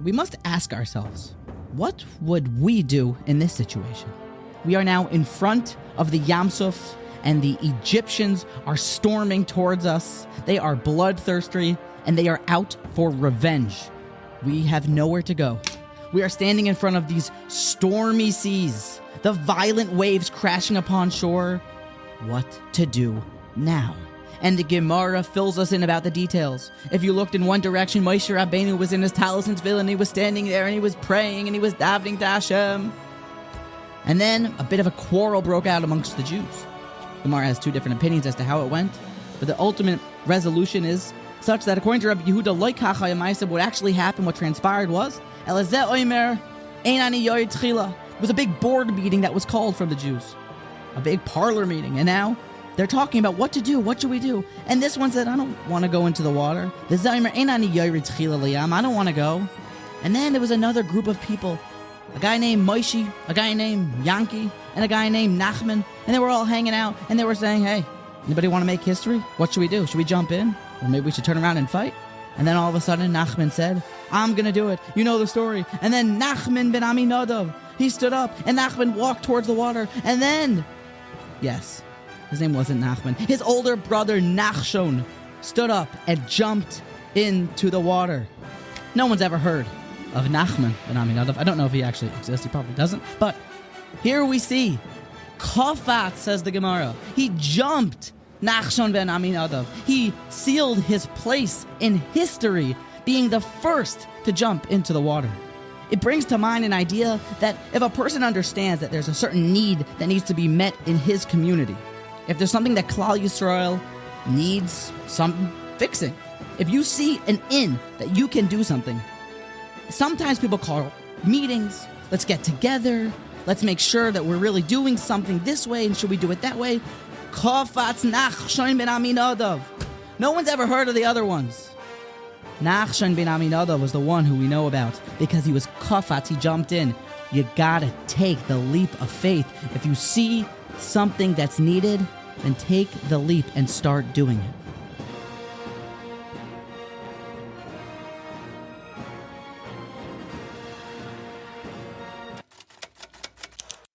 We must ask ourselves, what would we do in this situation? We are now in front of the Yam Suf, and the Egyptians are storming towards us. They are bloodthirsty, and they are out for revenge. We have nowhere to go. We are standing in front of these stormy seas, the violent waves crashing upon shore. What to do now? And the Gemara fills us in about the details. If you looked in one direction, Moshe Rabbeinu was in his Talisonsville, and he was standing there, and he was praying, and he was davening to Hashem. And then a bit of a quarrel broke out amongst the Jews. Gemara has two different opinions as to how it went, but the ultimate resolution is such that according to Rabbi Yehuda, like Hachayamaisa, what actually happened, what transpired was, Elazeh Oimer, Ein Ani Yored Tchila. It was a big board meeting that was called from the Jews. A big parlor meeting, and now they're talking about what to do, what should we do? And this one said, I don't want to go into the water. The Zaymer, Ein Ani Yored Tchila Liyam, I don't want to go. And then there was another group of people, a guy named Moshe, a guy named Yanki, and a guy named Nachman, and they were all hanging out, and they were saying, hey, anybody want to make history? What should we do? Should we jump in? Or maybe we should turn around and fight? And then all of a sudden, Nachman said, I'm going to do it. You know the story. And then Nachman ben Aminadav, he stood up, and Nachman walked towards the water, and then, yes, his name wasn't Nachman, his older brother Nachshon stood up and jumped into the water. No one's ever heard of Nachman ben Aminadav. I don't know if he actually exists. He probably doesn't. But here we see, Kofat, says the Gemara. He jumped Nachshon ben Aminadav. He sealed his place in history, being the first to jump into the water. It brings to mind an idea that if a person understands that there's a certain need that needs to be met in his community, if there's something that Klal Yisrael needs some fixing, if you see an in that you can do something, sometimes people call meetings, let's get together, let's make sure that we're really doing something this way, and should we do it that way? Kofatz Nachshon ben Aminadav. No one's ever heard of the other ones. Nachshon ben Aminadav was the one who we know about because he was kofatz, he jumped in. You gotta take the leap of faith. If you see something that's needed, then take the leap and start doing it.